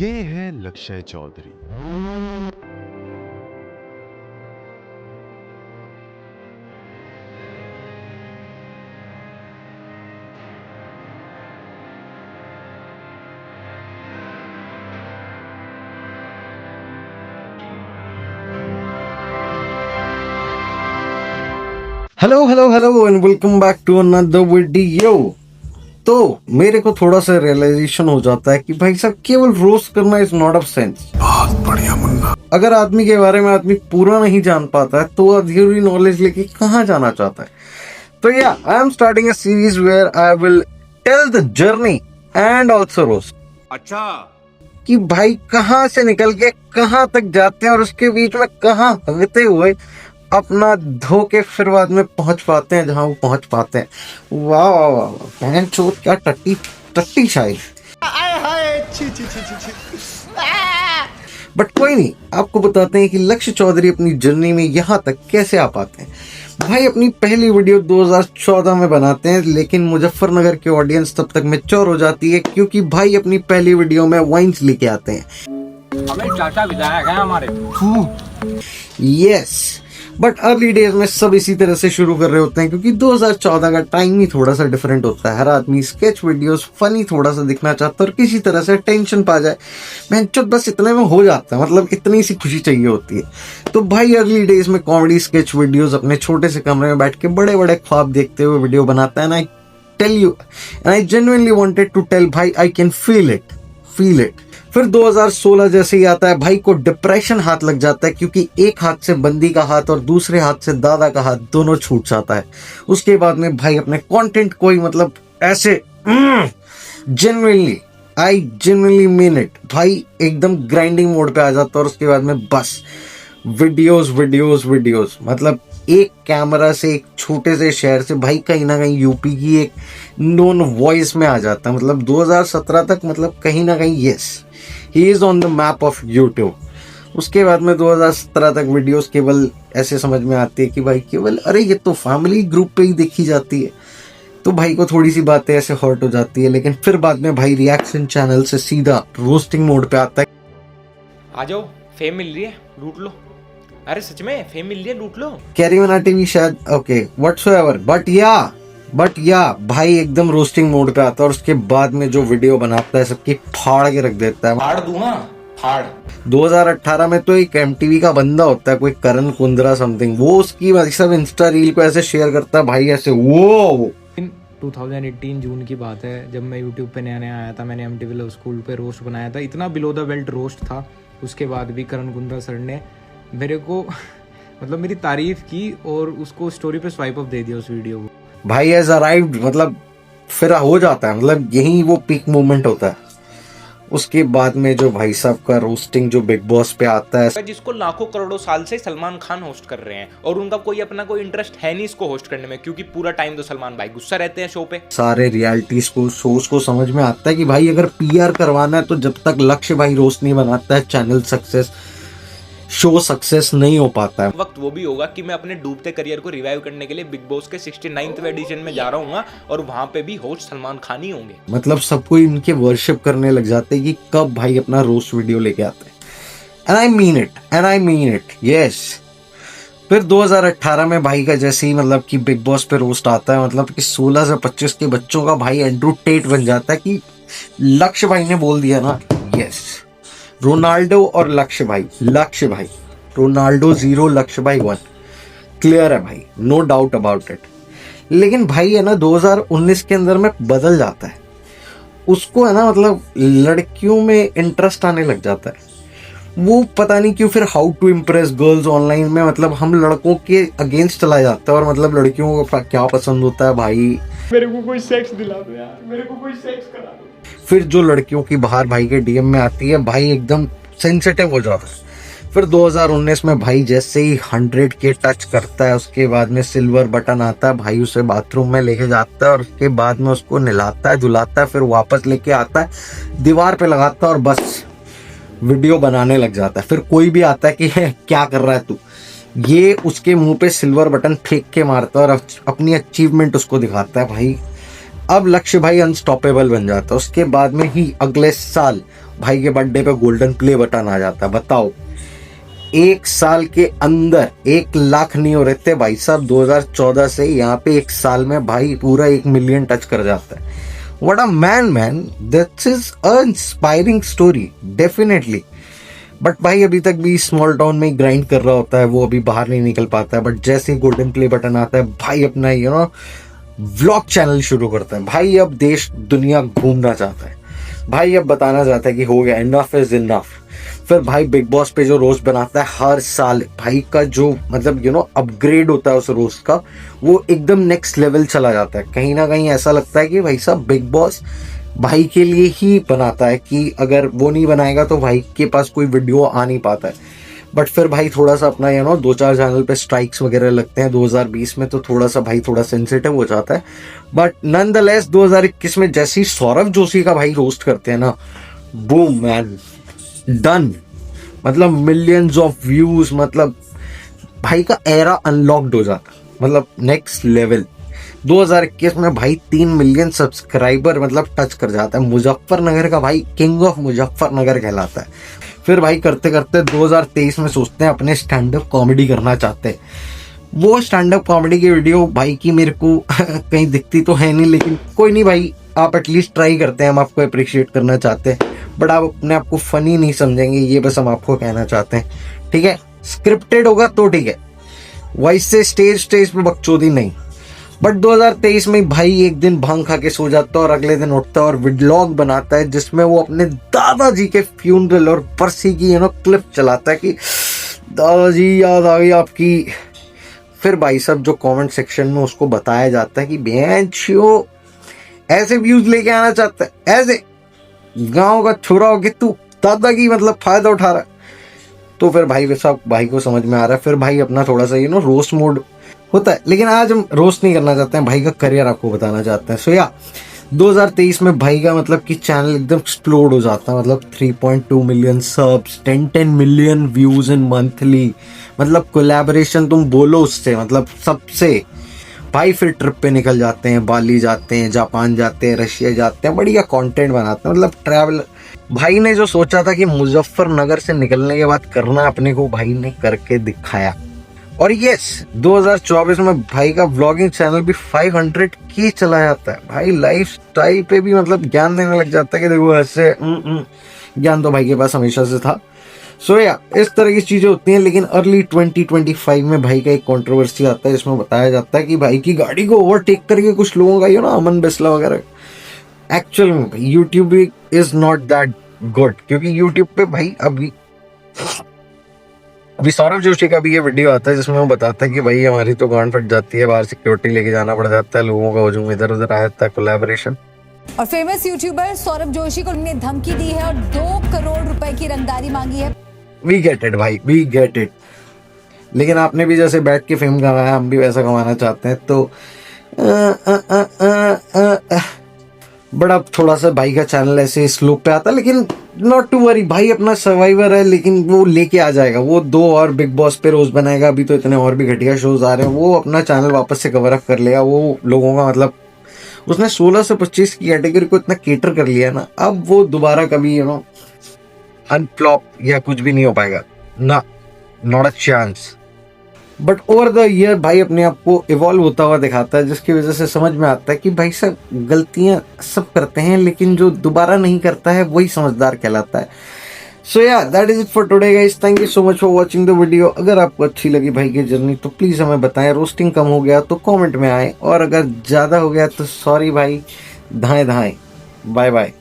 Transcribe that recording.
ये है Lakshya Chaudhary. Hello hello hello and welcome back to another video. तो मेरे को थोड़ा सा रियलाइजेशन हो जाता है कि भाई साहब केवल रोस्ट करना इज नॉट ऑफ सेंस। बहुत बढ़िया मुन्ना। अगर आदमी के बारे में आदमी पूरा नहीं जान पाता है तो अधूरी नॉलेज लेके कहाँ जाना चाहता है। तो या I am starting a series where I will tell the journey and also roast. अच्छा कि भाई कहाँ से निकल के कहाँ तक जाते हैं और उसके बीच में कहाँ हगते हुए अपना धो के फिर बाद में पहुंच पाते हैं जहां वो पहुंच पाते हैं। वाह वाह वाह वाह, बहन चोद क्या टट्टी टट्टी शायरी। बट कोई नहीं, आपको बताते हैं कि लक्ष्य चौधरी अपनी जर्नी में यहाँ तक कैसे आ पाते हैं। भाई अपनी पहली वीडियो 2014 में बनाते हैं, लेकिन मुजफ्फरनगर की ऑडियंस तब तक मैच्योर हो जाती है क्योंकि भाई अपनी पहली वीडियो में वाइन्स लेके आते हैं। हमें चाचा विधायक है हमारे। यस, बट अर्ली डेज में सब इसी तरह से शुरू कर रहे होते हैं क्योंकि 2014 का टाइम ही थोड़ा सा डिफरेंट होता है। हर आदमी स्केच वीडियोस फनी थोड़ा सा दिखना चाहता है और किसी तरह से टेंशन पा जाए, मैं बस इतने में हो जाता है, मतलब इतनी सी खुशी चाहिए होती है। तो भाई अर्ली डेज में कॉमेडी स्केच वीडियोस अपने छोटे से कमरे में बैठ के बड़े बड़े ख्वाब देखते हुए वीडियो बनाता है। And I tell you and I genuinely wanted to tell भाई आई कैन फील इट। फिर 2016 जैसे ही आता है भाई को डिप्रेशन हाथ लग जाता है क्योंकि एक हाथ से बंदी का हाथ और दूसरे हाथ से दादा का हाथ दोनों छूट जाता है। उसके बाद में भाई अपने कंटेंट को ही मतलब ऐसे जेन्युइनली मीन इट भाई एकदम ग्राइंडिंग मोड पे आ जाता है और उसके बाद में बस वीडियोस मतलब एक कैमरा से एक छोटे से शहर से भाई कहीं ना कहीं यूपी की एक नोन वॉइस में आ जाता है। मतलब 2017 तक मतलब कहीं ना कहीं yes he is on the map of YouTube. उसके बाद में 2017 तक वीडियोस केवल ऐसे समझ में आती है कि भाई केवल अरे ये तो फैमिली ग्रुप पे ही देखी जाती है, तो भाई को थोड़ी सी बातें ऐसे हर्ट हो जाती है। लेकिन फिर बाद में भाई रिएक्शन चैनल से सीधा रोस्टिंग मोड पे आता है। आ जाओ, फेम मिल रही है, लूट लो। अरे सच में फेम मिल रही है, लूट लो। कैरीवना टीवी शायद ओके व्हाटसोएवर, बट या भाई एकदम रोस्टिंग मोड पे आता है और उसके बाद में जो वीडियो बनाता है सबकी फाड़ के रख देता है। फाड़ दूंगा, फाड़। 2018 में तो एक एमटीवी का बंदा होता है कोई करण कुंद्रा समथिंग, वो उसकी भाई सब इंस्टा रील को ऐसे शेयर करता है भाई ऐसे वो 2018 जून की बात है, जब मैं यूट्यूब पे नया नया आया था। मैंने एमटीवी लव स्कूल पे रोस्ट बनाया था, इतना बिलो द बेल्ट रोस्ट था। उसके बाद भी करण कुंद्रा सर ने मेरे को मतलब मेरी तारीफ की और उसको स्टोरी पे स्वाइप अप दे दिया उस वीडियो को। भाई हैज अराइव्ड, मतलब फिर हो जाता है, मतलब यही वो पीक मोमेंट होता है। उसके बाद में जो भाई साहब का रोस्टिंग जो बिग बॉस पे आता है, जिसको लाखों करोड़ों साल से सलमान खान होस्ट कर रहे हैं और उनका कोई अपना कोई इंटरेस्ट है नहीं इसको होस्ट करने में, क्योंकि पूरा टाइम तो सलमान भाई गुस्सा रहते हैं शो पे। सारे रियलिटी शोज को समझ में आता है कि भाई अगर पीआर करवाना है तो जब तक लक्ष्य भाई रोस्ट नहीं बनाता है चैनल सक्सेस शो सक्सेस नहीं हो पाता है। वक्त वो भी होगा कि मैं अपने डूबते करियर को रिवाइव करने के लिए बिग बॉस के 69वें एडिशन में जा रहा हूँ और वहां पे भी होस्ट सलमान खान ही होंगे। मतलब सबको इनके वर्शिप करने लग जाते हैं कि कब भाई अपना रोस्ट वीडियो लेके आते हैं। And I mean it yes. फिर 2018 में भाई का जैसे ही मतलब कि बिग बॉस पे रोस्ट आता है, मतलब कि 16 से 25 के बच्चों का भाई एंड्रू टेट बन जाता है कि लक्ष्य भाई ने बोल दिया ना यस, रोनाल्डो और लक्ष्य भाई रोनाल्डो 0 लक्ष्य भाई 1, क्लियर है भाई, नो डाउट अबाउट इट। लेकिन भाई है ना 2019 के अंदर में बदल जाता है, उसको है ना मतलब लड़कियों में इंटरेस्ट आने लग जाता है। वो पता नहीं क्यों फिर how to impress girls online में मतलब हम लड़कों के अगेंस्ट चला जाता है और मतलब लड़कियों को क्या पसंद होता है भाई, मेरे को कोई सेक्स दिला दो यार, मेरे को कोई सेक्स करा दो। फिर जो लड़कियों की बाहर भाई के डीएम में आती है भाई एकदम सेंसिटिव हो जाता है। फिर 2019 में भाई जैसे ही 100 के टच करता है उसके बाद में सिल्वर बटन आता है, भाई उसे बाथरूम में लेके जाता है और उसके बाद में उसको नहलाता है धुलाता है, फिर वापस लेके आता है दीवार पे लगाता है और बस वीडियो बनाने लग जाता है। फिर कोई भी आता है कि क्या कर रहा है तू, ये उसके मुंह पे सिल्वर बटन फेंक के मारता है और अपनी अचीवमेंट उसको दिखाता है। भाई अब लक्ष्य भाई अनस्टॉपेबल बन जाता है। उसके बाद में ही अगले साल भाई के बर्थडे पे गोल्डन प्ले बटन आ जाता है। बताओ, 1 साल के अंदर 1 लाख नहीं हो रहे थे भाई साहब 2014 से, यहाँ पे 1 साल में भाई पूरा 1 मिलियन टच कर जाता है। What a man, that's is a inspiring story definitely. But भाई अभी तक भी स्मॉल टाउन में ग्राइंड कर रहा होता है, वो अभी बाहर नहीं निकल पाता है। बट जैसे ही गोल्डन प्ले बटन आता है भाई अपना व्लॉग चैनल शुरू करता है। भाई अब देश दुनिया घूमना चाहता है, भाई अब बताना चाहता है कि हो गया, इनफ इज इनफ। फिर भाई बिग बॉस पे जो रोस्ट बनाता है हर साल, भाई का जो अपग्रेड होता है उस रोस्ट का, वो एकदम नेक्स्ट लेवल चला जाता है। कहीं ना कहीं ऐसा लगता है कि भाई साहब बिग बॉस भाई के लिए ही बनाता है, कि अगर वो नहीं बनाएगा तो भाई के पास कोई वीडियो आ नहीं पाता है। बट फिर भाई थोड़ा सा अपना 2-4 चैनल पे स्ट्राइक्स वगैरह लगते हैं 2020 में, तो थोड़ा सा भाई थोड़ा सेंसिटिव हो जाता है। बट नॉनदलेस 2021 में जैसे ही सौरभ जोशी का भाई रोस्ट करते हैं ना, बूम मैन, डन। मतलब मिलियंस ऑफ व्यूज, मतलब भाई का एरा अनलॉक्ड हो जाता, मतलब नेक्स्ट लेवल। 2021 में भाई 3 मिलियन सब्सक्राइबर मतलब टच कर जाता है। मुजफ्फरनगर का भाई किंग ऑफ मुजफ्फरनगर कहलाता है। फिर भाई करते करते 2023 में सोचते हैं अपने स्टैंड अप कॉमेडी करना चाहते हैं। वो स्टैंड अप कॉमेडी की वीडियो भाई की मेरे को कहीं दिखती तो है नहीं, लेकिन कोई नहीं भाई, आप एटलीस्ट ट्राई करते हैं, हम आपको अप्रिशिएट करना चाहते हैं। बट आप अपने आप को फनी नहीं समझेंगे, ये बस हम आपको कहना चाहते हैं, ठीक है। स्क्रिप्टेड होगा तो ठीक है, वैसे स्टेज पे बकचोदी नहीं। बट 2023 में भाई एक दिन भांग खा के सो जाता है और अगले दिन उठता है और व्लॉग बनाता है, जिसमें वो अपने दादाजी के फ्यूनरल और बरसी की क्लिप चलाता है कि दादाजी याद आ गई आपकी। फिर भाई साहब जो कमेंट सेक्शन में उसको बताया जाता है कि बेंचो ऐसे व्यूज लेके आना चाहता है, ऐसे गांव का छोरा हो कि तू दादा की मतलब फायदा उठा रहा है। तो फिर भाई साहब भाई को समझ में आ रहा है। फिर भाई अपना थोड़ा सा रोस्ट मोड होता है, लेकिन आज हम रोस्ट नहीं करना चाहते हैं, भाई का करियर आपको बताना चाहते हैं। सो या 2023 में भाई का मतलब कि चैनल एकदम एक्सप्लोड हो जाता है, मतलब 3.2 million subs, 10 million views in monthly, मतलब कोलैबोरेशन तुम बोलो उससे, मतलब सबसे। भाई फिर ट्रिप पे निकल जाते हैं, बाली जाते हैं, जापान जाते हैं, रशिया जाते हैं, बढ़िया कंटेंट बनाते हैं, मतलब ट्रैवल। भाई ने जो सोचा था कि मुजफ्फरनगर से निकलने के बाद करना अपने को, भाई ने करके दिखाया। और यस 2024 में भाई का व्लॉगिंग चैनल भी 500K चला जाता है। भाई लाइफ स्टाइल पे भी मतलब ज्ञान देने लग जाता है कि देखो ऐसे ज्ञान तो भाई के पास हमेशा से था। सो या इस तरह की चीजें होती हैं। लेकिन अर्ली 2025 में भाई का एक कंट्रोवर्सी आता है, जिसमें बताया जाता है कि भाई की गाड़ी को ओवरटेक करके कुछ लोगों का अमन बिस्ला वगैरह। एक्चुअल में YouTube is not that good, क्योंकि यूट्यूब पे भाई अभी सौरभ जोशी का भी ये वीडियो आता है जिसमें वो बताता है कि भाई हमारी तो गांड फट जाती है, बाहर सिक्योरिटी लेके जाना पड़ जाता है, लोगों का हजूम इधर उधर आ जाता है, कोलैबोरेशन। और फेमस यूट्यूबर सौरभ जोशी को ने धमकी दी है और 2 करोड़ रुपए की रंगदारी मांगी है। वी गेट इट भाई, वी गेट इट। लेकिन आपने भी जैसे बैठ के फेम कमाया, हम भी वैसा कमाना चाहते हैं, तो बड़ा थोड़ा सा भाई का चैनल ऐसे स्लोप पे आता है। लेकिन नॉट टू वरी, भाई अपना सर्वाइवर है, लेकिन वो लेके आ जाएगा। वो 2 और बिग बॉस पे रोज बनाएगा, अभी तो इतने और भी घटिया शोज आ रहे हैं, वो अपना चैनल वापस से कवर अप कर लेगा। वो लोगों का मतलब उसने 16 से 25 की कैटेगरी को इतना केटर कर लिया ना, अब वो दोबारा कभी अनफ्लॉप या कुछ भी नहीं हो पाएगा ना, not a chance. But over the year भाई अपने आप को इवॉल्व होता हुआ दिखाता है, जिसकी वजह से समझ में आता है कि भाई सब गलतियां सब करते हैं, लेकिन जो दोबारा नहीं करता है वही समझदार कहलाता है। सो या that is it for today guys, thank you so much for watching the video. अगर आपको अच्छी लगी भाई की जर्नी तो प्लीज हमें बताएं, रोस्टिंग कम हो गया तो कमेंट में आए, और अगर ज्यादा हो गया तो सॉरी भाई, धाएं धाएं। Bye bye.